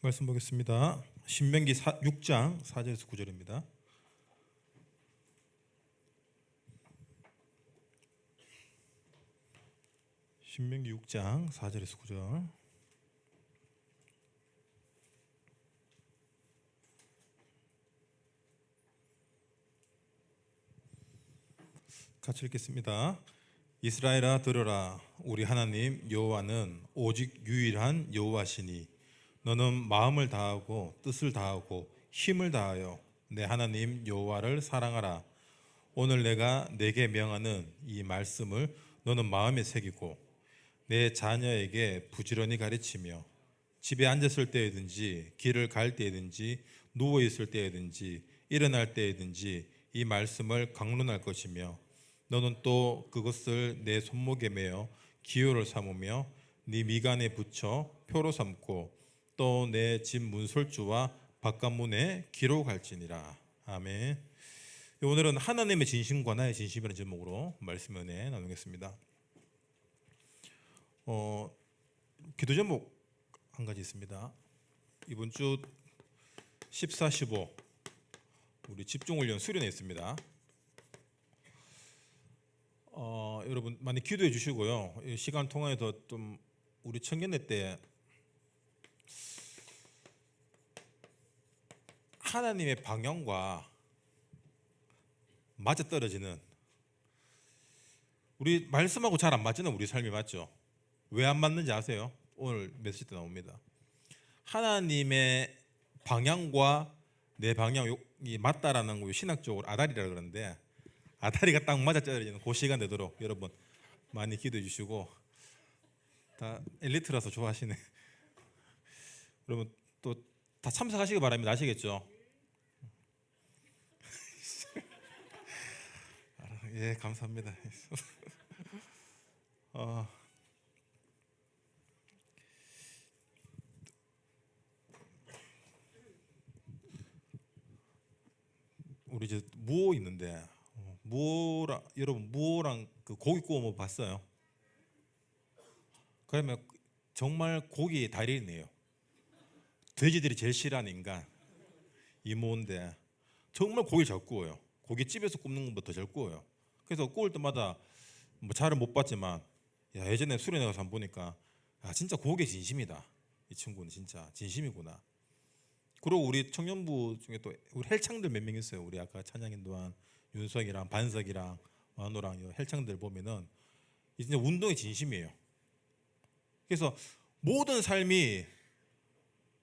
말씀 보겠습니다. 신명기 6장 4절에서 9절입니다. 신명기 6장 4절에서 9절. 같이 읽겠습니다. 이스라엘아 들으라. 우리 하나님 여호와는 오직 유일한 여호와시니 너는 마음을 다하고 뜻을 다하고 힘을 다하여 내 하나님 여호와를 사랑하라. 오늘 내가 내게 명하는 이 말씀을 너는 마음에 새기고 내 자녀에게 부지런히 가르치며 집에 앉았을 때에든지 길을 갈 때에든지 누워 있을 때에든지 일어날 때에든지 이 말씀을 강론할 것이며 너는 또 그것을 내 손목에 매어 기호를 삼으며 네 미간에 붙여 표로 삼고 또 내 집 문설주와 바깥문에 기록할지니라. 아멘. 오늘은 하나님의 진심과 나의 진심이라는 제목으로 말씀 은혜 나누겠습니다. 기도 제목 한 가지 있습니다. 이번 주 14, 15 우리 집중훈련 수련회 있습니다. 여러분 많이 기도해 주시고요. 이 시간 통해서 좀 우리 청년회 때 하나님의 방향과 맞아떨어지는, 우리 말씀하고 잘 안 맞지는 우리 삶이 맞죠? 왜 안 맞는지 아세요? 오늘 메시지 때 나옵니다. 하나님의 방향과 내 방향이 맞다라는 거 신학적으로 아다리라 그러는데, 아다리가 딱 맞아떨어지는 그 시간 되도록 여러분 많이 기도해 주시고, 다 엘리트라서 좋아하시네. 여러분 또 다 참석하시기 바랍니다. 아시겠죠? 예, 감사합니다. 우리 이제 무호 있는데, 무호랑 여러분 무호랑 그 고기 구워 먹어 봤어요? 그러면 정말 고기의 달인이에요. 돼지들이 제일 싫어하는 인간 이모인데 정말 고기 잘 구워요. 고깃집에서 굽는 것보다 더 잘 구워요. 그래서 구울 때마다 뭐 잘은 못 봤지만, 야, 예전에 수련회 가서 한번 보니까 진짜 고기에 진심이다. 이 친구는 진짜 진심이구나. 그리고 우리 청년부 중에 또 우리 헬창들 몇 명 있어요. 우리 아까 찬양인도한 윤석이랑 반석이랑 완호랑 헬창들 보면은 진짜 운동의 진심이에요. 그래서 모든 삶이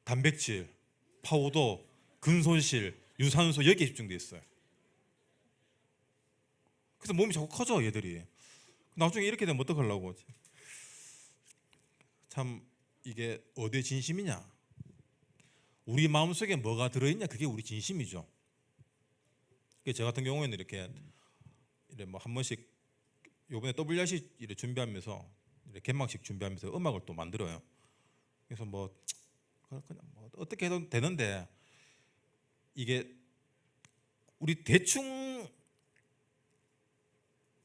단백질, 파우더, 근손실, 유산소 여기에 집중돼 있어요. 그래서 몸이 자꾸 커져 얘들이. 나중에 이렇게 되면 어떡하려고. 참 이게 어디에 진심이냐, 우리 마음속에 뭐가 들어있냐, 그게 우리 진심이죠. 저 같은 경우에는 이렇게 뭐 한 번씩 요번에 WRC 준비하면서 개막식 준비하면서 음악을 또 만들어요. 그래서 뭐 그냥 뭐 어떻게 해도 되는데, 이게 우리 대충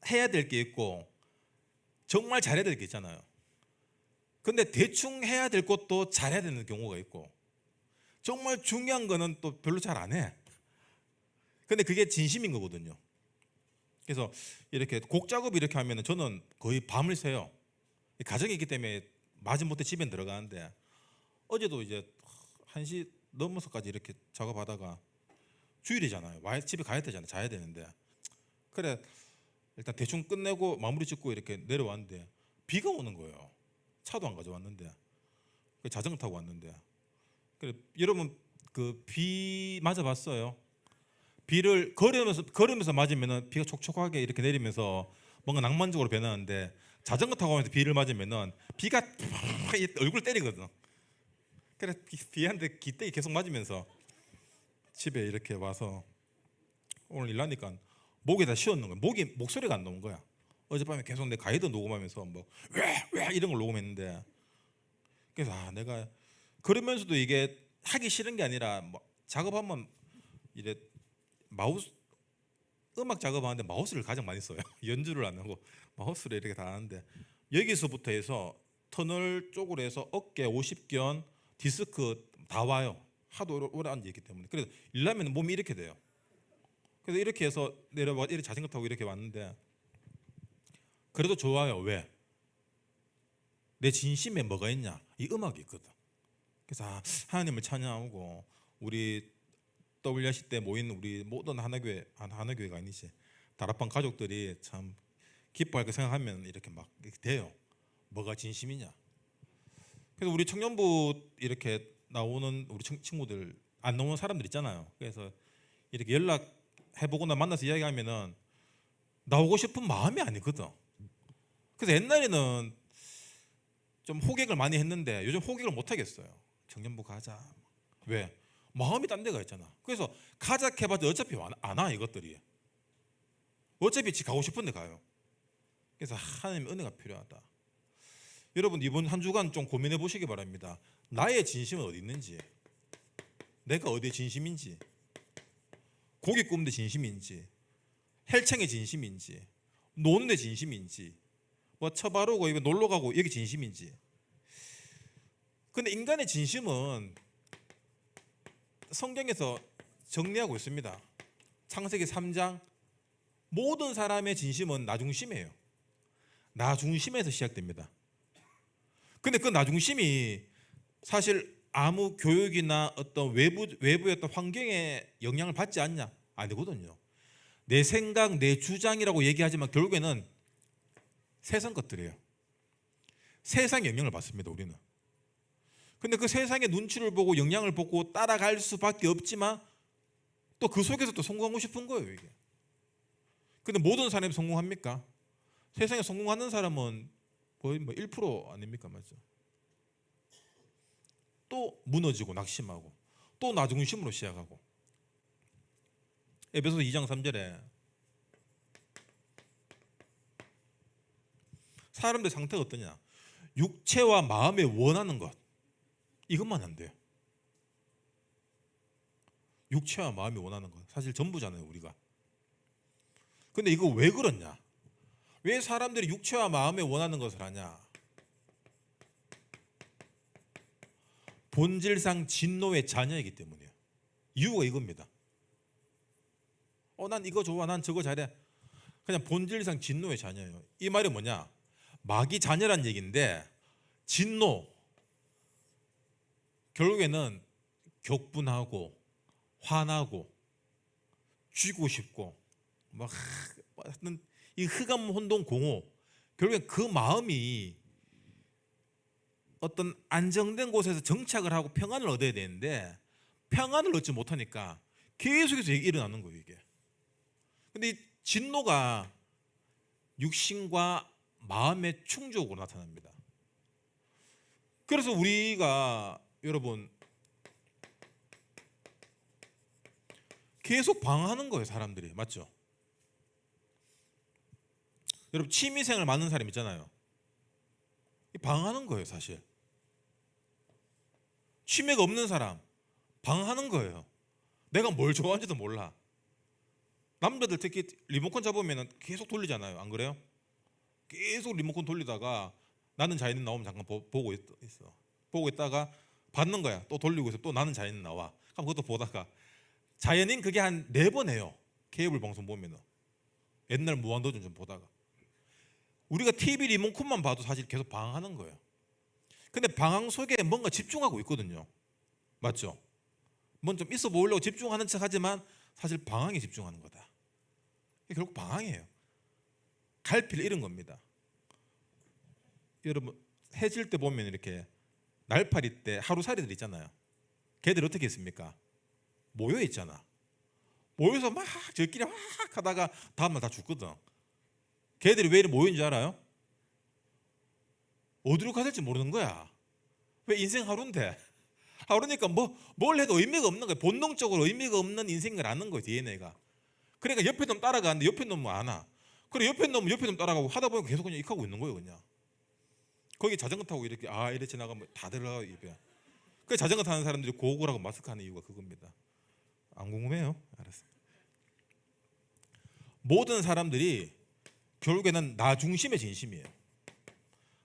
해야 될 게 있고 정말 잘해야 될 게 있잖아요. 근데 대충 해야 될 것도 잘해야 되는 경우가 있고, 정말 중요한 거는 또 별로 잘 안 해. 근데 그게 진심인 거거든요. 그래서 이렇게 곡 작업 이렇게 하면 저는 거의 밤을 새요. 가정이 있기 때문에 마지못해 집에 들어가는데, 어제도 이제 1시 넘어서까지 이렇게 작업하다가 주일이잖아요. 집에 가야 되잖아요. 자야 되는데, 그래 일단 대충 끝내고 마무리 짓고 이렇게 내려왔는데 비가 오는 거예요. 차도 안 가져왔는데, 자전거 타고 왔는데. 그래 여러분 그 비 맞아봤어요? 비를 걸으면서 맞으면은 비가 촉촉하게 이렇게 내리면서 뭔가 낭만적으로 변하는데, 자전거 타고 가면서 비를 맞으면은 비가 얼굴 때리거든. 그래 비한테 기대기 계속 맞으면서 집에 이렇게 와서 오늘 일하니까 목이 다 쉬었는 거야. 목소리가 안 나온 거야. 어젯밤에 계속 내 가이드 녹음하면서 뭐 왜 이런 걸 녹음했는데, 그래서 내가 그러면서도 이게 하기 싫은 게 아니라, 뭐 작업하면 이래 마우스 음악 작업하는데 마우스를 가장 많이 써요. 연주를 안 하고 마우스를 이렇게 다 하는데, 여기서부터 해서 터널 쪽으로 해서 어깨 50견 디스크 다 와요. 하도 오래 앉아 있기 때문에. 그래서 일하면 몸이 이렇게 돼요. 그래서 이렇게 해서 내려와 이렇게 자전거 타고 이렇게 왔는데 그래도 좋아요. 왜? 내 진심에 뭐가 있냐? 이 음악이 있거든. 그래서 하나님을 찬양하고 우리 WRC 때 모인 우리 모든 하나교회가 아니지 다락방 가족들이 참 기뻐할 거 생각하면 이렇게 막 이렇게 돼요. 뭐가 진심이냐? 그래서 우리 청년부 이렇게 나오는 우리 친구들 안 나오는 사람들 있잖아요. 그래서 이렇게 연락해보거나 만나서 이야기하면은 나오고 싶은 마음이 아니거든. 그래서 옛날에는 좀 호객을 많이 했는데 요즘 호객을 못 하겠어요. 청년부 가자. 왜? 마음이 딴 데가 있잖아. 그래서 가자 해봐도 어차피 안 와 이것들이. 어차피 가고 싶은 데 가요. 그래서 하나님의 은혜가 필요하다. 여러분 이번 한 주간 좀 고민해 보시기 바랍니다. 나의 진심은 어디 있는지, 내가 어디에 진심인지, 고기 굽는 데 진심인지, 헬창의 진심인지, 노는 데 진심인지, 뭐 처바르고 이거 놀러 가고 여기 진심인지. 근데 인간의 진심은 성경에서 정리하고 있습니다. 창세기 3장 모든 사람의 진심은 나 중심이에요. 나 중심에서 시작됩니다. 근데 그 나 중심이 사실 아무 교육이나 어떤 외부의 어떤 환경에 영향을 받지 않냐? 아니거든요. 내 생각, 내 주장이라고 얘기하지만 결국에는 세상 것들이에요. 세상의 영향을 받습니다, 우리는. 근데 그 세상의 눈치를 보고 영향을 보고 따라갈 수밖에 없지만 또 그 속에서 또 성공하고 싶은 거예요, 이게. 근데 모든 사람이 성공합니까? 세상에 성공하는 사람은 거의 뭐 1% 아닙니까? 맞죠? 또 무너지고 낙심하고 또 나 중심으로 시작하고. 에베소서 2장 3절에 사람들의 상태가 어떠냐? 육체와 마음에 원하는 것 이것만 안 돼요. 육체와 마음이 원하는 것 사실 전부잖아요, 우리가. 근데 이거 왜 그렇냐? 왜 사람들이 육체와 마음에 원하는 것을 하냐? 본질상 진노의 자녀이기 때문이에요. 이유가 이겁니다. 난 이거 좋아, 난 저거 잘해. 그냥 본질상 진노의 자녀예요. 이 말이 뭐냐? 마귀 자녀란 얘기인데 진노 결국에는 격분하고 화나고 쥐고 싶고 막 이 흑암 혼돈 공허 결국엔 그 마음이 어떤 안정된 곳에서 정착을 하고 평안을 얻어야 되는데 평안을 얻지 못하니까 계속해서 일어나는 거예요, 이게. 근데 이 진노가 육신과 마음의 충족으로 나타납니다. 그래서 우리가 여러분 계속 방황하는 거예요, 사람들이. 맞죠? 여러분 취미생활 많은 사람 있잖아요. 방황하는 거예요, 사실. 취미가 없는 사람 방황하는 거예요. 내가 뭘 좋아하는지도 몰라. 남자들 특히 리모컨 잡으면 계속 돌리잖아요, 안 그래요? 계속 리모컨 돌리다가 나는 자연인 나오면 잠깐 보고 있어. 보고 있다가 받는 거야. 또 돌리고 있어. 또 나는 자연인 나와. 그럼 그것도 보다가 자연인 그게 한 4번 해요. 케이블 방송 보면은. 옛날 무한도전 좀 보다가. 우리가 TV 리모컨만 봐도 사실 계속 방황하는 거예요. 근데 방황 속에 뭔가 집중하고 있거든요. 맞죠? 뭔 좀 있어 보이려고 집중하는 척 하지만 사실 방황에 집중하는 거다. 결국 방황이에요. 갈피를 잃은 겁니다. 여러분 해질 때 보면 이렇게 날파리 때 하루살이들 있잖아요. 걔들 어떻게 했습니까? 모여 있잖아. 모여서 막 저끼리 막 하다가 다음날 다 죽거든. 걔들이 왜 이렇게 모인 줄 알아요? 어디로 가야 될지 모르는 거야. 왜 인생 하루인데? 하루니까 뭘 해도 의미가 없는 거야. 본능적으로 의미가 없는 인생을 아는 거야, DNA가. 그러니까 옆에 놈 따라가는데 옆에 놈은 안 와. 그래 옆에 놈 따라가고 하다 보니까 계속 그냥 익하고 있는 거예요, 그냥. 거기 자전거 타고 이렇게 이렇게 지나가면 다 들어가요, 입에. 그 자전거 타는 사람들이 고글하고 마스크 하는 이유가 그겁니다. 안 궁금해요? 알았어요. 모든 사람들이 결국에는 나 중심의 진심이에요.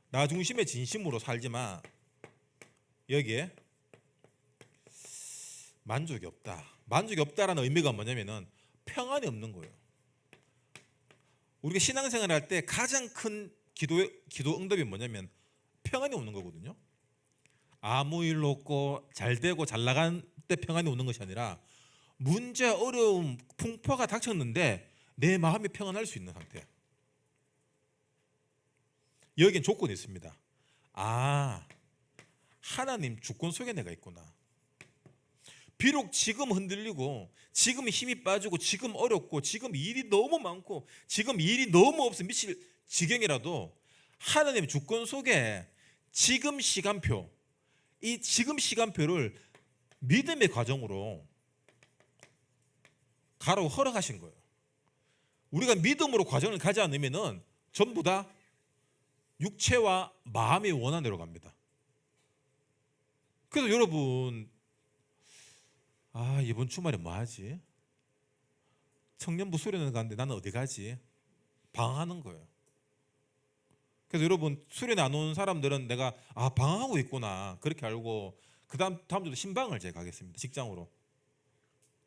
나 중심의 진심으로 살지만 여기에 만족이 없다. 만족이 없다라는 의미가 뭐냐면은 평안이 없는 거예요. 우리가 신앙생활을 할 때 가장 큰 기도 응답이 뭐냐면 평안이 없는 거거든요. 아무 일 없고 잘 되고 잘 나간 때 평안이 오는 것이 아니라 문제, 어려움, 풍파가 닥쳤는데 내 마음이 평안할 수 있는 상태. 여기엔 조건이 있습니다. 아, 하나님 주권 속에 내가 있구나. 비록 지금 흔들리고 지금 힘이 빠지고 지금 어렵고 지금 일이 너무 많고 지금 일이 너무 없어 미칠 지경이라도 하나님 주권 속에 지금 시간표, 이 지금 시간표를 믿음의 과정으로 가라고 허락하신 거예요. 우리가 믿음으로 과정을 가지 않으면은 전부 다 육체와 마음이 원하는 대로 갑니다. 그래서 여러분, 이번 주말에 뭐 하지? 청년부 수련회 가는데 나는 어디 가지? 방황하는 거예요. 그래서 여러분, 수련회 안 오는 사람들은 내가 방황하고 있구나 그렇게 알고 그 다음 주도 신방을 제가 가겠습니다. 직장으로.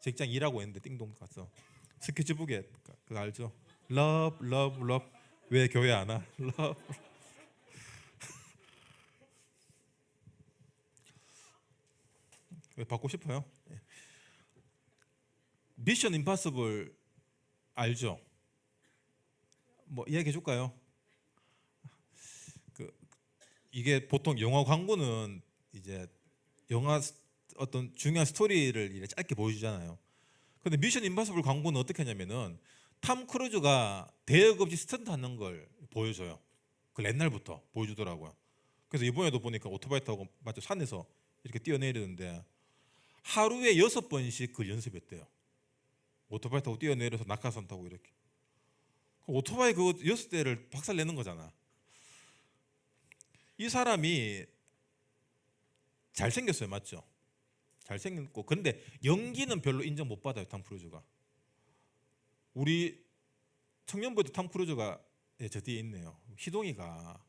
직장 일하고 있는데 띵동 가서 스케치북에 그거 알죠? Love, love, love. 왜 교회 안 와? Love. 왜 받고 싶어요? 미션 임파서블 알죠? 뭐 이야기해 줄까요? 이게 보통 영화 광고는 이제 영화 어떤 중요한 스토리를 이렇게 짧게 보여주잖아요. 근데 미션 임파서블 광고는 어떻게 하냐면은 탐 크루즈가 대역 없이 스턴트 하는 걸 보여줘요. 그 옛날부터 보여주더라고요. 그래서 이번에도 보니까 오토바이 타고 맞죠? 산에서 이렇게 뛰어내리는데 하루에 6번씩 그 연습했대요. 오토바이 타고 뛰어내려서 낙하산 타고 이렇게. 오토바이 그거 6대를 박살 내는 거잖아. 이 사람이 잘생겼어요. 맞죠? 잘생겼고 근데 연기는 별로 인정 못 받아요. 탐 크루즈가. 우리 청년부에도 탐 크루즈가 저 뒤에 있네요. 희동이가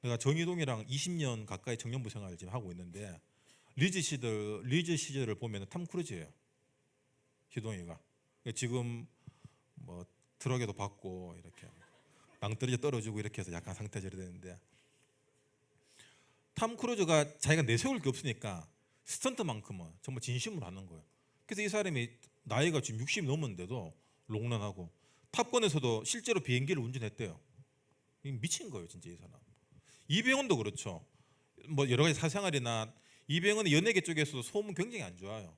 내가 정희동이랑 20년 가까이 청년부 생활을 지금 하고 있는데 리즈 시절을 보면 탐 크루즈예요. 희동이가. 지금 뭐 트럭에도 받고 이렇게 낭떠러지 떨어지고 이렇게 해서 약간 상태절이 되는데 탐 크루즈가 자기가 내세울 게 없으니까 스턴트만큼은 정말 진심으로 하는 거예요. 그래서 이 사람이 나이가 지금 60 넘었는데도 롱런하고 탑건에서도 실제로 비행기를 운전했대요. 미친 거예요, 진짜 이 사람. 이병헌도 그렇죠. 뭐 여러 가지 사생활이나 이병헌의 연예계 쪽에서도 소문 굉장히 안 좋아요.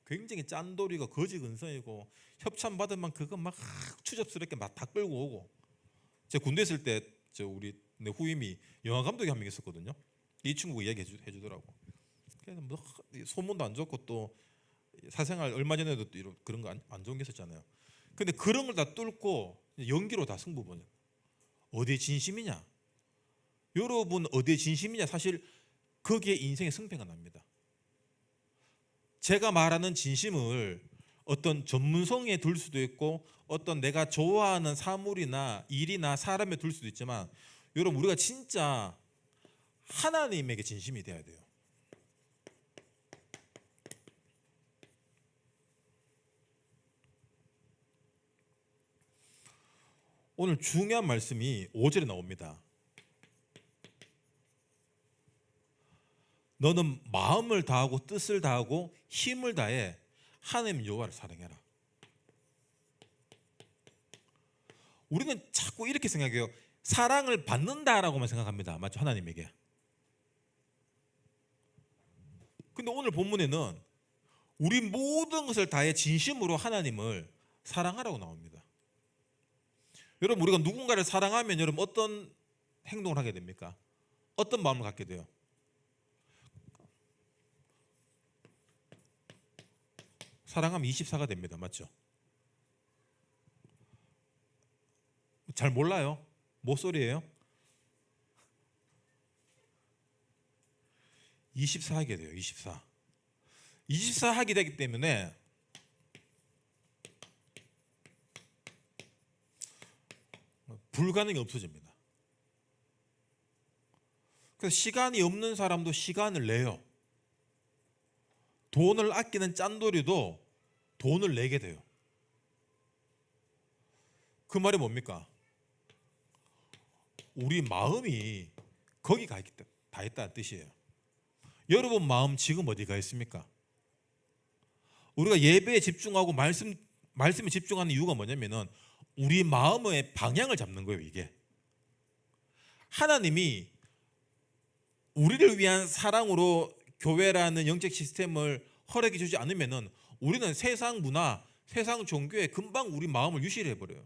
굉장히 짠돌이고 거지근성이고 협찬 받으면 그거 막 추접스럽게 막 다 끌고 오고. 제가 군대 있을 때 우리 내 후임이 영화 감독이 한 명 있었거든요. 이 친구가 이야기 해주더라고. 그래서 뭐 소문도 안 좋고 또 사생활 얼마 전에도 또 그런 거 안 좋은 게 있었잖아요. 근데 그런 걸 다 뚫고 연기로 다 승부 보는. 어디에 진심이냐? 여러분 어디에 진심이냐? 사실 거기에 인생의 승패가 납니다. 제가 말하는 진심을 어떤 전문성에 둘 수도 있고 어떤 내가 좋아하는 사물이나 일이나 사람에 둘 수도 있지만 여러분 우리가 진짜 하나님에게 진심이 돼야 돼요. 오늘 중요한 말씀이 5절에 나옵니다. 너는 마음을 다하고 뜻을 다하고 힘을 다해 하나님 여호와를 사랑해라. 우리는 자꾸 이렇게 생각해요. 사랑을 받는다라고만 생각합니다. 맞죠? 하나님에게. 근데 오늘 본문에는 우리 모든 것을 다해 진심으로 하나님을 사랑하라고 나옵니다. 여러분 우리가 누군가를 사랑하면 여러분 어떤 행동을 하게 됩니까? 어떤 마음을 갖게 돼요? 사랑하면 24가 됩니다. 맞죠? 잘 몰라요? 모쏠이에요? 24 하게 돼요. 24. 24 하게 되기 때문에 불가능이 없어집니다. 그래서 시간이 없는 사람도 시간을 내요. 돈을 아끼는 짠돌이도 돈을 내게 돼요. 그 말이 뭡니까? 우리 마음이 거기 가 있다, 다 있다는 뜻이에요. 여러분 마음 지금 어디 가 있습니까? 우리가 예배에 집중하고 말씀에 집중하는 이유가 뭐냐면은 우리 마음의 방향을 잡는 거예요. 이게 하나님이 우리를 위한 사랑으로 교회라는 영적 시스템을 허락해 주지 않으면은 우리는 세상 문화, 세상 종교에 금방 우리 마음을 유실해 버려요.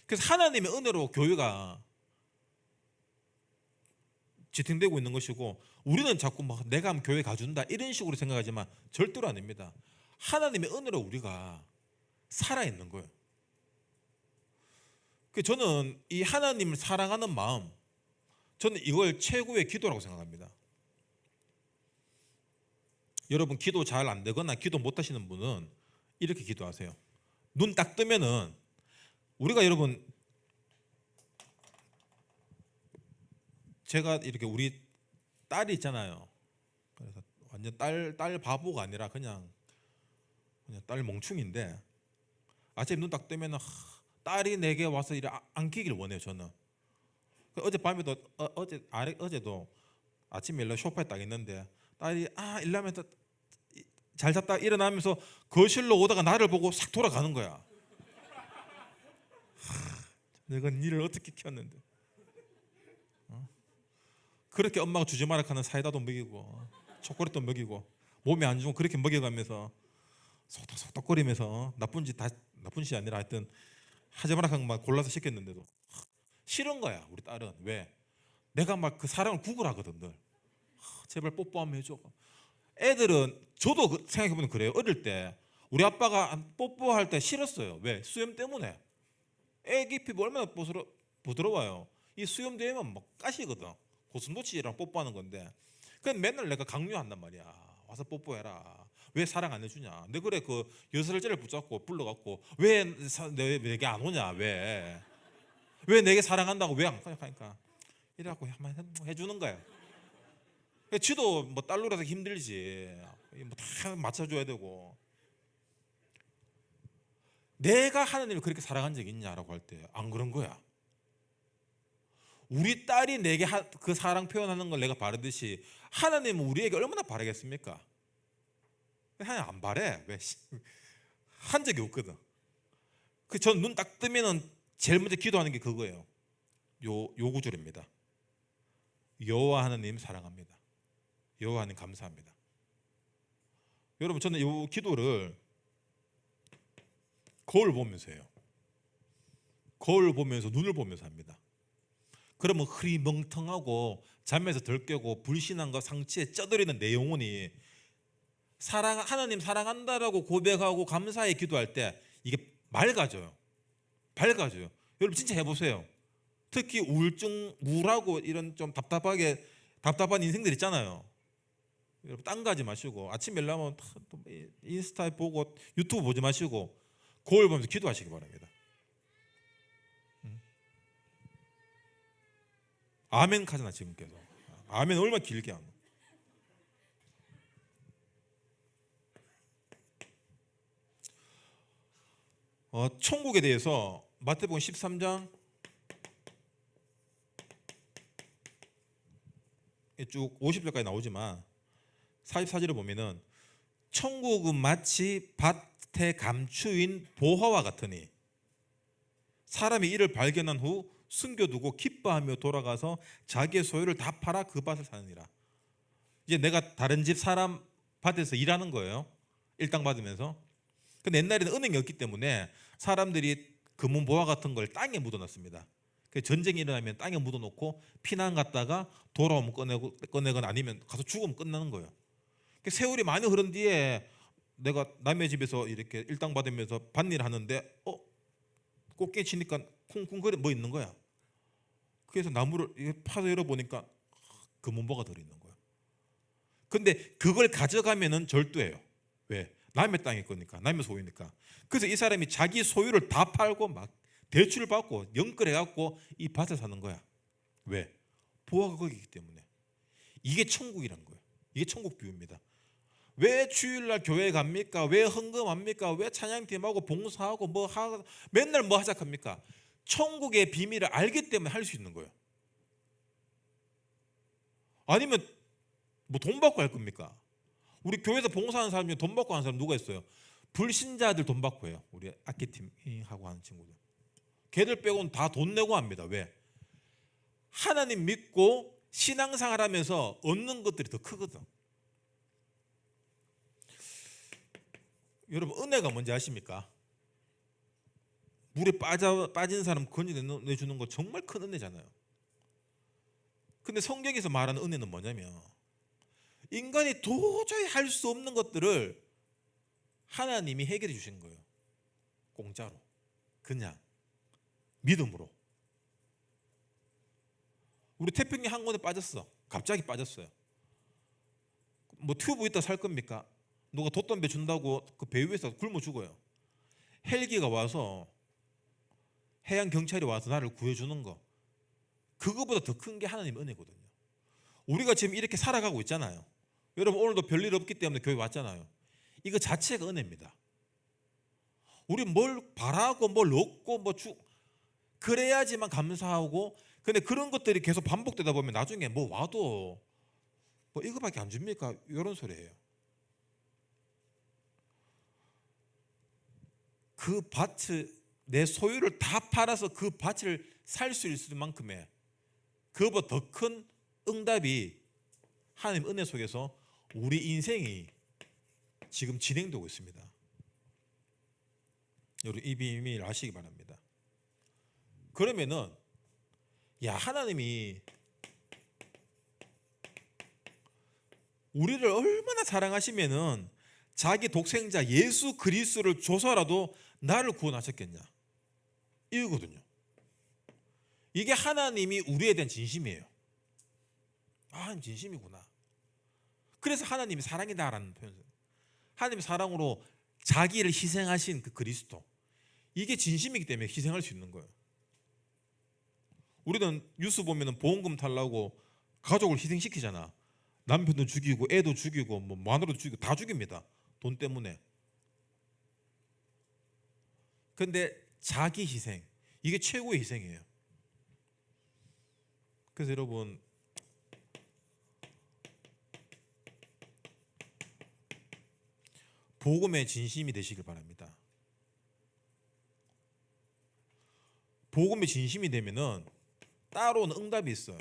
그래서 하나님의 은혜로 교회가 지탱되고 있는 것이고, 우리는 자꾸 막 내가 하면 교회 가준다 이런 식으로 생각하지만 절대로 아닙니다. 하나님의 은혜로 우리가 살아있는 거예요. 저는 이 하나님을 사랑하는 마음, 저는 이걸 최고의 기도라고 생각합니다. 여러분 기도 잘 안 되거나 기도 못 하시는 분은 이렇게 기도하세요. 눈 딱 뜨면은 우리가, 여러분 제가 이렇게 우리 딸이 있잖아요. 그래서 완전 딸 바보가 아니라 그냥 딸 멍충인데, 아침에 눈 딱 뜨면은 딸이 내게 와서 이래 안기길 원해요. 저는 어젯밤에도 어제도 아침에 일어나 소파에 딱 있는데 딸이 일어나면서 잘 잤다 일어나면서 거실로 오다가 나를 보고 싹 돌아가는 거야. 내가 니를 어떻게 키웠는데, 그렇게 엄마가 주지 마라 하는 사이다도 먹이고 초콜릿도 먹이고 몸에 안 좋은 그렇게 먹여가면서 속닥속닥거리면서 나쁜 짓 아니라 하여튼 하지 마라 하는 막 골라서 시켰는데도 싫은 거야. 우리 딸은. 왜? 내가 막 그 사랑을 구걸하거든. 늘 제발 뽀뽀 한번 해줘. 애들은, 저도 생각해보면 그래요. 어릴 때 우리 아빠가 뽀뽀할 때 싫었어요. 왜? 수염 때문에. 애기 피부 얼마나 부드러워요. 이 수염 되면 막 가시거든. 고슴도치랑 뽀뽀하는 건데, 그냥 맨날 내가 강요한단 말이야. 와서 뽀뽀해라. 왜 사랑 안 해주냐? 내 그래 그 여설제를 붙잡고 불러갖고 왜 내게 안 오냐? 왜 내게 사랑한다고 왜 안 가니까 이래갖고 한번 해주는 거야. 지도 뭐 딸로라서 힘들지. 뭐 다 맞춰줘야 되고. 내가 하나님을 그렇게 사랑한 적이 있냐라고 할 때 안 그런 거야. 우리 딸이 내게 그 사랑 표현하는 걸 내가 바르듯이 하나님은 우리에게 얼마나 바라겠습니까? 하나님 안 바래. 왜? 한 적이 없거든. 전 눈 딱 뜨면은 제일 먼저 기도하는 게 그거예요. 요 구절입니다. 여호와 하나님 사랑합니다. 여호와 하나님 감사합니다. 여러분 저는 이 기도를 거울 보면서 해요. 거울 보면서, 눈을 보면서 합니다. 그러면 흐리멍텅하고 잠에서 덜 깨고 불신앙과 상치에 쩌들이는 내 영혼이 하나님 사랑한다라고 고백하고 감사해 기도할 때 이게 밝아져요. 여러분 진짜 해보세요. 특히 우울하고 이런 좀 답답한 인생들 있잖아요. 여러분 딴 거 하지 마시고 아침에 일어나면 인스타 보고 유튜브 보지 마시고 거울 보면서 기도하시기 바랍니다. 아멘 하잖아 지금 계속. 아멘 얼마나 길게 하노. 천국에 대해서 마태복음 13장 쭉 50절까지 나오지만 44절을 보면은 천국은 마치 밭에 감추인 보화와 같으니 사람이 이를 발견한 후 숨겨두고 기뻐하며 돌아가서 자기의 소유를 다 팔아 그 밭을 사느니라. 이제 내가 다른 집 사람 밭에서 일하는 거예요. 일당 받으면서. 근데 옛날에는 은행이 없기 때문에 사람들이 금은 보화 같은 걸 땅에 묻어놨습니다. 전쟁이 일어나면 땅에 묻어놓고 피난 갔다가 돌아오면 꺼내거나 아니면 가서 죽으면 끝나는 거예요. 세월이 많이 흐른 뒤에 내가 남의 집에서 이렇게 일당 받으면서 밭일 하는데 꽃게 치니까 쿵쿵거리 뭐 있는 거야. 그래서 나무를 파서 열어보니까 금은보가 들어있는 거야. 근데 그걸 가져가면은 절도예요. 왜? 남의 땅일 거니까, 남의 소유니까. 그래서 이 사람이 자기 소유를 다 팔고 막 대출을 받고 연끌해갖고 이 밭을 사는 거야. 왜? 보화가 거기이기 때문에. 이게 천국이란 거예요. 이게 천국 비유입니다. 왜 주일날 교회 갑니까? 왜 헌금합니까? 왜 찬양팀하고 봉사하고 맨날 뭐 하자 합니까? 천국의 비밀을 알기 때문에 할 수 있는 거예요. 아니면 뭐 돈 받고 할 겁니까? 우리 교회에서 봉사하는 사람 중에 돈 받고 하는 사람 누가 있어요? 불신자들 돈 받고 해요. 우리 악기팀하고 하는 친구들. 걔들 빼고는 다 돈 내고 합니다. 왜? 하나님 믿고 신앙생활 하면서 얻는 것들이 더 크거든. 여러분, 은혜가 뭔지 아십니까? 물에 빠진 사람 건져내주는 거 정말 큰 은혜잖아요. 근데 성경에서 말하는 은혜는 뭐냐면 인간이 도저히 할 수 없는 것들을 하나님이 해결해 주신 거예요. 공짜로, 그냥 믿음으로. 우리 태평양 항구에 빠졌어. 갑자기 빠졌어요. 뭐 튜브 있다 살 겁니까? 누가 돛담배 준다고 그 배 위에서 굶어 죽어요. 헬기가 와서 해양 경찰이 와서 나를 구해주는 거, 그거보다 더 큰 게 하나님의 은혜거든요. 우리가 지금 이렇게 살아가고 있잖아요. 여러분, 오늘도 별일 없기 때문에 교회 왔잖아요. 이거 자체가 은혜입니다. 우리 뭘 바라고 뭘 얻고 그래야지만 감사하고, 근데 그런 것들이 계속 반복되다 보면 나중에 뭐 와도 뭐 이거밖에 안 줍니까? 이런 소리예요. 그 밭을, 내 소유를 다 팔아서 그 밭을 살 수 있을 만큼의 그보다 더 큰 응답이 하나님 은혜 속에서 우리 인생이 지금 진행되고 있습니다. 여러분, 이 비밀 아시기 바랍니다. 그러면은 하나님이 우리를 얼마나 사랑하시면은 자기 독생자 예수 그리스도를 줘서라도 나를 구원하셨겠냐, 이거거든요. 이게 하나님이 우리에 대한 진심이에요. 진심이구나. 그래서 하나님이 사랑이다라는 표현, 하나님이 사랑으로 자기를 희생하신 그 그리스도, 이게 진심이기 때문에 희생할 수 있는 거예요. 우리는 뉴스 보면은 보험금 달라고 가족을 희생시키잖아. 남편도 죽이고 애도 죽이고 뭐 마누라도 죽이고 다 죽입니다. 돈 때문에. 근데 자기 희생, 이게 최고의 희생이에요. 그래서 여러분, 복음의 진심이 되시길 바랍니다. 복음의 진심이 되면은 따로는 응답이 있어요.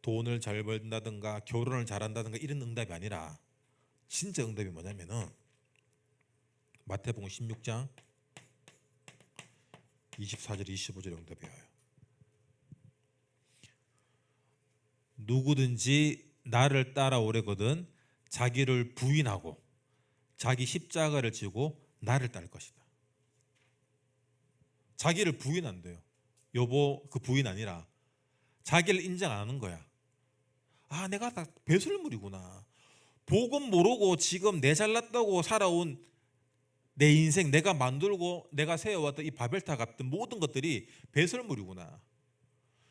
돈을 잘 벌다든가 결혼을 잘한다든가 이런 응답이 아니라 진짜 응답이 뭐냐면은 마태복음 16장 24절 25절의 응답이에요. 누구든지 나를 따라오려거든 자기를 부인하고 자기 십자가를 지고 나를 따를 것이다. 자기를 부인한대요. 여보, 그 부인 아니라 자기를 인정 안 하는 거야. 내가 다 배설물이구나. 복음 모르고 지금 내 잘났다고 살아온 내 인생, 내가 만들고 내가 세워왔던 이 바벨탑 같은 모든 것들이 배설물이구나.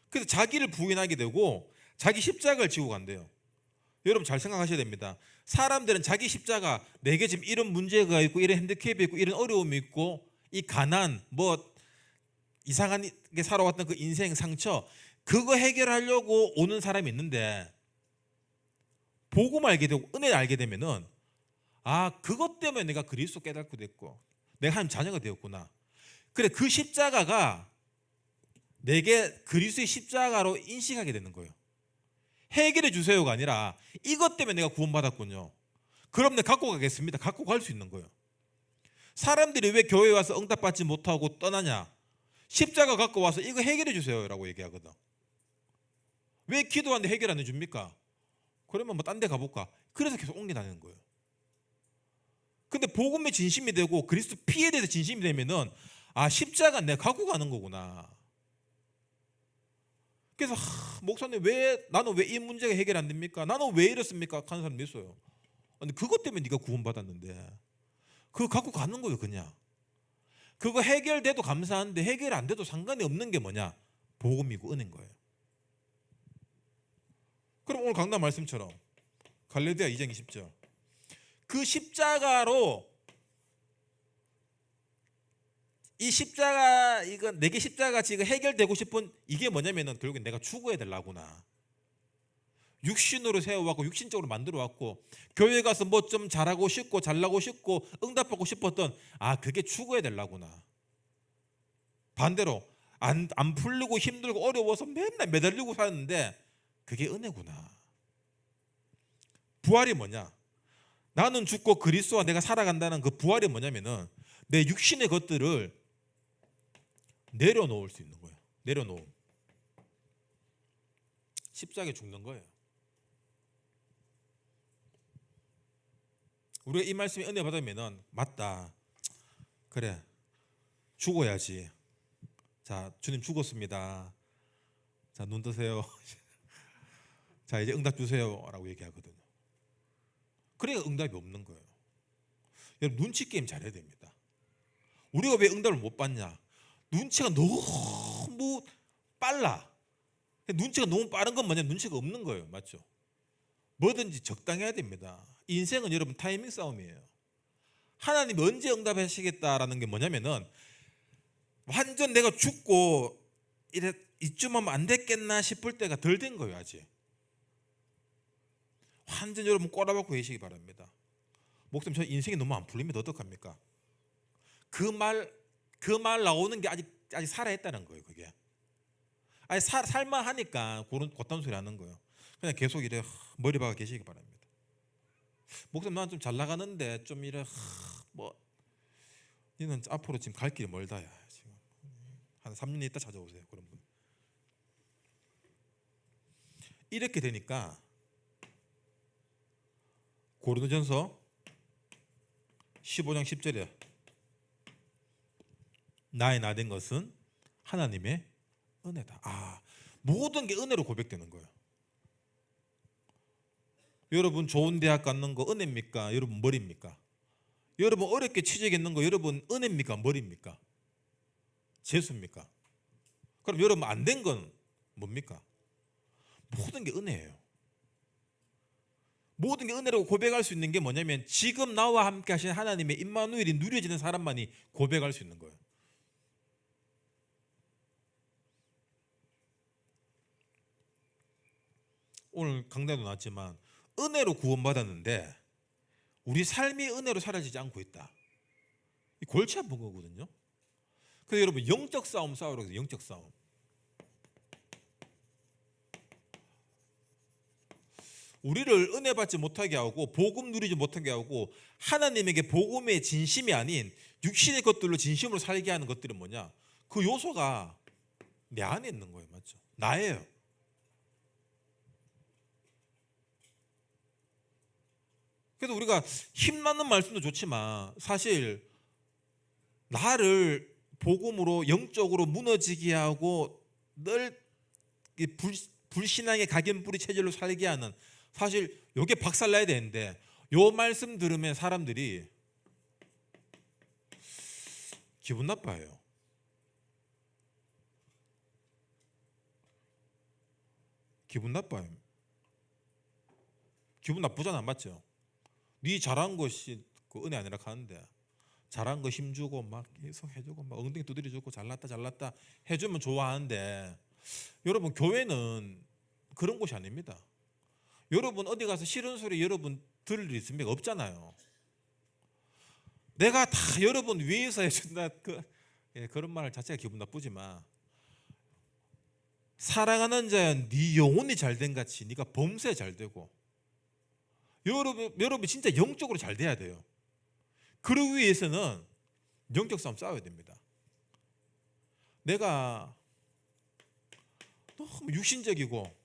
그래서 자기를 부인하게 되고 자기 십자가를 지고 간대요. 여러분, 잘 생각하셔야 됩니다. 사람들은 자기 십자가, 내게 지금 이런 문제가 있고 이런 핸디캡이 있고 이런 어려움이 있고 이 가난, 이상하게 살아왔던 그 인생 상처, 그거 해결하려고 오는 사람이 있는데 복음 알게 되고 은혜를 알게 되면은 그것 때문에 내가 그리스도 깨닫고 됐고 내가 하나님 자녀가 되었구나. 그래, 그 십자가가 내게 그리스도의 십자가로 인식하게 되는 거예요. 해결해 주세요가 아니라 이것 때문에 내가 구원받았군요. 그럼 내가 갖고 가겠습니다. 갖고 갈 수 있는 거예요. 사람들이 왜 교회에 와서 응답받지 못하고 떠나냐? 십자가 갖고 와서 이거 해결해 주세요라고 얘기하거든. 왜 기도하는데 해결 안 해줍니까? 그러면 딴 데 가볼까? 그래서 계속 옮겨 다니는 거예요. 근데 복음의 진심이 되고 그리스도 피에 대해서 진심이 되면은 십자가 내가 갖고 가는 거구나. 그래서 목사님, 나는 왜 이 문제가 해결 안 됩니까? 나는 왜 이렇습니까? 하는 사람도 있어요. 근데 그것 때문에 네가 구원받았는데 그거 갖고 가는 거예요. 그냥 그거 해결돼도 감사한데 해결 안 돼도 상관이 없는 게 뭐냐? 복음이고 은혜인 거예요. 그럼 오늘 강단 말씀처럼 갈라디아 2장 20절, 그 십자가로 이 십자가 이거 내게 십자가 지금 해결되고 싶은 이게 뭐냐면은 결국엔 내가 죽어야 되려구나. 육신으로 세워왔고 육신적으로 만들어왔고 교회 가서 뭐 좀 잘하고 싶고 잘나고 싶고 응답받고 싶었던 그게 죽어야 되려구나. 반대로 안 풀리고 힘들고 어려워서 맨날 매달리고 사는데 그게 은혜구나. 부활이 뭐냐? 나는 죽고 그리스도와 내가 살아간다는 그 부활이 뭐냐면은 내 육신의 것들을 내려놓을 수 있는 거예요. 내려놓음. 십자가에 죽는 거예요. 우리가 이 말씀에 은혜 받으면은 맞다. 그래. 죽어야지. 자, 주님 죽었습니다. 자, 눈 뜨세요. 자, 이제 응답 주세요라고 얘기하거든요. 그러니까 응답이 없는 거예요. 여러분 눈치 게임 잘해야 됩니다. 우리가 왜 응답을 못 받냐? 눈치가 너무 빨라. 눈치가 너무 빠른 건 뭐냐? 눈치가 없는 거예요. 맞죠? 뭐든지 적당해야 됩니다. 인생은 여러분 타이밍 싸움이에요. 하나님이 언제 응답하시겠다라는 게 뭐냐면은 완전 내가 죽고 이쯤 하면 안 됐겠나 싶을 때가 덜 된 거예요. 아직. 완전 여러분 꼬라박고 계시기 바랍니다. 목사님 저 인생이 너무 안 풀립니다. 어떡합니까? 그 말 나오는 게 아직 살아있다는 거예요. 그게 살만 하니까 그딴 소리 하는 거예요. 그냥 계속 이래 머리 박아 계시기 바랍니다. 목사님 난 좀 잘 나가는데 좀 이래 뭐 니는 앞으로 지금 갈 길이 멀다야. 지금 한 3년 있다 찾아오세요. 그런 분. 이렇게 되니까 고린도전서 15장 10절에 나의 나 된 것은 하나님의 은혜다. 모든 게 은혜로 고백되는 거예요. 여러분 좋은 대학 갔는 거 은혜입니까? 여러분 머리입니까? 여러분 어렵게 취직했는 거 여러분 은혜입니까? 머리입니까? 재수입니까? 그럼 여러분 안 된 건 뭡니까? 모든 게 은혜예요. 모든 게 은혜라고 고백할 수 있는 게 뭐냐면 지금 나와 함께 하신 하나님의 임마누엘이 누려지는 사람만이 고백할 수 있는 거예요. 오늘 강단도 나왔지만 은혜로 구원받았는데 우리 삶이 은혜로 사라지지 않고 있다. 이 골치 아픈 거거든요. 그래서 여러분 영적 싸움 싸우라고 해서 영적 싸움. 우리를 은혜 받지 못하게 하고 복음 누리지 못하게 하고 하나님에게 복음의 진심이 아닌 육신의 것들로 진심으로 살게 하는 것들은 뭐냐? 그 요소가 내 안에 있는 거예요. 맞죠? 나예요. 그래서 우리가 힘나는 말씀도 좋지만 사실 나를 복음으로 영적으로 무너지게 하고 늘 불신앙의 각인뿌리 체질로 살게 하는 사실 이게 박살나야 되는데 요 말씀 들으면 사람들이 기분 나빠요. 기분 나빠요. 기분 나쁘잖아. 맞죠? 네 잘한 것이 그 은혜 아니라 하는데 잘한 거 힘주고 막 계속 해주고 막 엉덩이 두드려주고 잘났다 해주면 좋아하는데 여러분 교회는 그런 곳이 아닙니다. 여러분 어디 가서 싫은 소리 여러분 들을 일 있습니까? 없잖아요. 내가 다 여러분 위해서 해준다 그런 말 자체가 기분 나쁘지만 사랑하는 자야 네 영혼이 잘된 같이 네가 범사에 잘 되고 여러분 진짜 영적으로 잘 돼야 돼요. 그러기 위해서는 영적 싸움 싸워야 됩니다. 내가 너무 육신적이고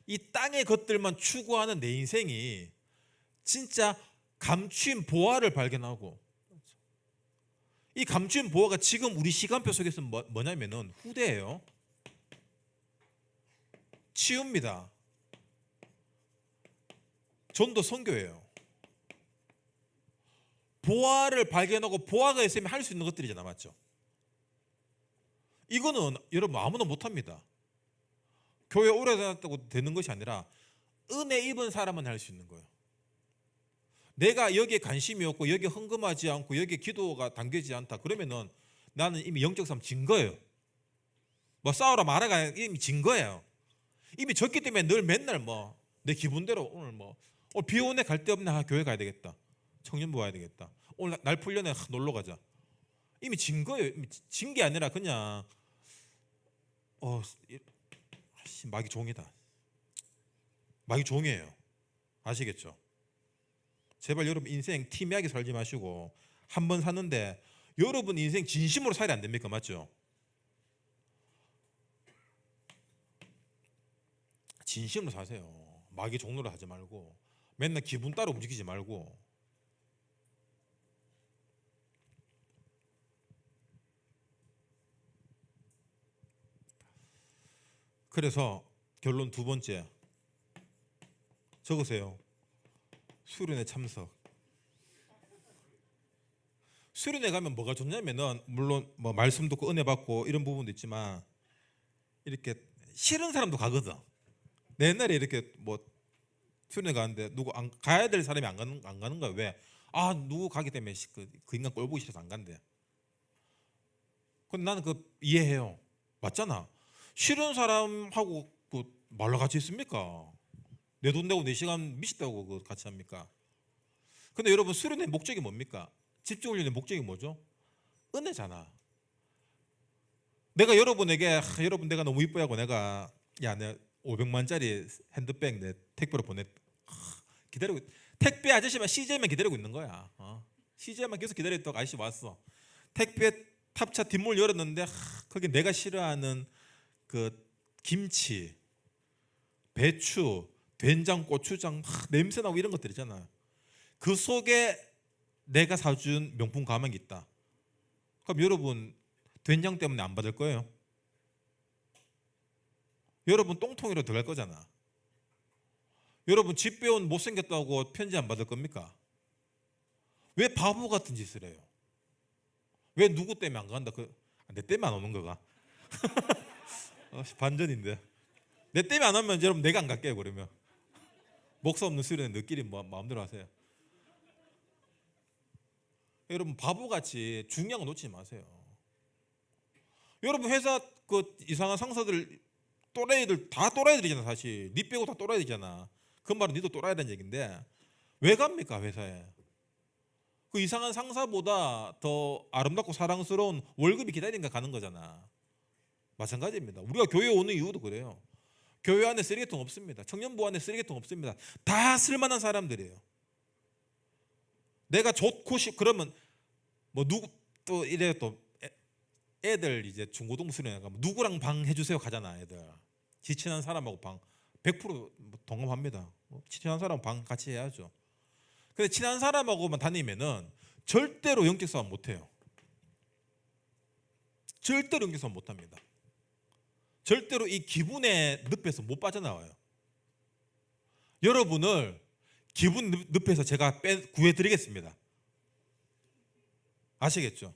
이 땅의 것들만 추구하는 내 인생이 진짜 감추인 보화를 발견하고 이 감추인 보화가 지금 우리 시간표 속에서 뭐냐면은 후대예요. 치유입니다. 전도 선교예요. 보화를 발견하고 보화가 있으면 할 수 있는 것들이잖아. 맞죠? 이거는 여러분 아무나 못합니다. 교회 오래 다녔다고 되는 것이 아니라 은혜 입은 사람은 할 수 있는 거예요. 내가 여기에 관심이 없고 여기에 헌금하지 않고 여기에 기도가 담겨지지 않다. 그러면은 나는 이미 영적 싸움 진 거예요. 뭐 싸우라 말아가 이미 진 거예요. 이미 졌기 때문에 늘 맨날 뭐 내 기분대로 오늘 오늘 비 오네 갈 데 없네 교회 가야 되겠다. 청년부 와야 되겠다. 오늘 날 풀려네 놀러 가자. 이미 진 거예요. 진 게 아니라 그냥 마귀 종이다. 마귀 종이에요. 아시겠죠? 제발 여러분 인생 티미하게 살지 마시고 한 번 사는데 여러분 인생 진심으로 살이 안 됩니까? 맞죠? 진심으로 사세요. 마귀 종로를 하지 말고 맨날 기분 따라 움직이지 말고. 그래서 결론 두 번째 적으세요. 수련회 참석. 수련회 가면 뭐가 좋냐면은 물론 뭐 말씀 듣고 은혜 받고 이런 부분도 있지만 이렇게 싫은 사람도 가거든. 내 옛날에 이렇게 뭐 수련회 가는데 누구 가야 될 사람이 안 가는 거야. 왜? 누구 가기 때문에 그 인간 꼴 보기 싫어서 안 간대. 근데 나는 이해해요. 맞잖아. 싫은 사람하고 말로 같이 있습니까? 내 돈 내고 4시간 미쳤다고 같이 합니까? 근데 여러분 수련의 목적이 뭡니까? 집중훈련의 목적이 뭐죠? 은혜잖아. 내가 여러분에게 여러분 내가 너무 이뻐하고 내가 내 500만짜리 핸드백 내 택배로 기다리고 택배 아저씨만 CJ만 기다리고 있는 거야. CJ만 계속 기다렸다가 아저씨 왔어. 택배 탑차 뒷문 열었는데 거기 내가 싫어하는 김치, 배추, 된장, 고추장 냄새나고 이런 것들 있잖아. 그 속에 내가 사준 명품 가방이 있다. 그럼 여러분 된장 때문에 안 받을 거예요? 여러분 똥통이로 들어갈 거잖아. 여러분 집 배운 못생겼다고 편지 안 받을 겁니까? 왜 바보 같은 짓을 해요? 왜 누구 때문에 안 간다? 내 때문에 안 오는 거가? 반전인데. 내 때문에 안 오면 여러분 내가 안 갈게요. 그러면 목사 없는 수련회 너끼리 마음대로 하세요. 여러분 바보같이 중요한 거 놓치지 마세요. 여러분 회사 이상한 상사들 또라이들 다 또라이들이잖아. 사실 니 빼고 다 또라이들이잖아. 그 말은 니도 또라이라는 얘기인데 왜 갑니까 회사에? 그 이상한 상사보다 더 아름답고 사랑스러운 월급이 기다리니까 가는 거잖아. 마찬가지입니다. 우리가 교회에 오는 이유도 그래요. 교회 안에 쓰레기통 없습니다. 청년부 안에 쓰레기통 없습니다. 다 쓸만한 사람들이에요. 내가 좋고 그러면 누구 또 이래 또 애들 이제 중고등부 수련회 가면 누구랑 방 해주세요 가잖아. 애들 지친한 사람하고 방 100% 동감합니다. 친한 사람 방 같이 해야죠. 근데 친한 사람하고만 다니면은 절대로 영적 싸움 못 해요. 절대로 영적 싸움 못 합니다. 절대로 이 기분의 늪에서 못 빠져나와요. 여러분을 기분 늪에서 제가 구해드리겠습니다. 아시겠죠?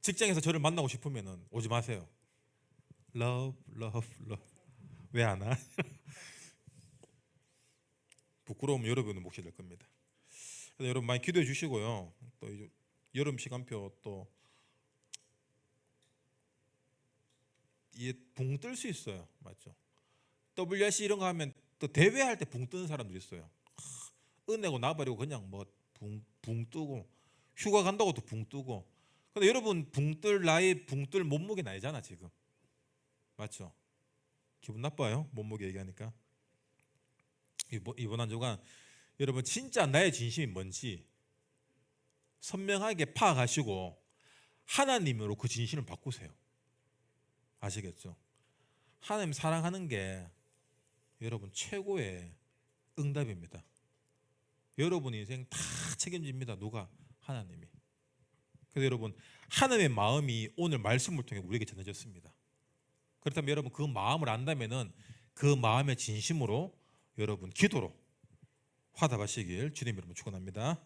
직장에서 저를 만나고 싶으면 오지 마세요. love. 왜 안 와? 부끄러우면 여러분은 몫이 될 겁니다. 그래서 여러분 많이 기도해 주시고요. 또 여름 시간표 또 이게 붕 뜰 수 있어요. 맞죠? WRC 이런 거 하면 또 대회할 때 붕 뜨는 사람들 있어요. 은혜고 나버리고 그냥 붕 뜨고 휴가 간다고도 붕 뜨고. 근데 여러분 붕 뜰 나이 붕 뜰 몸무게 나이잖아 지금. 맞죠? 기분 나빠요? 몸무게 얘기하니까. 이번 한 주간 여러분 진짜 나의 진심이 뭔지 선명하게 파악하시고 하나님으로 그 진심을 바꾸세요. 아시겠죠? 하나님 사랑하는 게 여러분 최고의 응답입니다. 여러분 인생 다 책임집니다. 누가? 하나님이. 그래서 여러분 하나님의 마음이 오늘 말씀을 통해 우리에게 전해졌습니다. 그렇다면 여러분 그 마음을 안다면은 그 마음의 진심으로 여러분 기도로 화답하시길 주님 이름으로 축원합니다.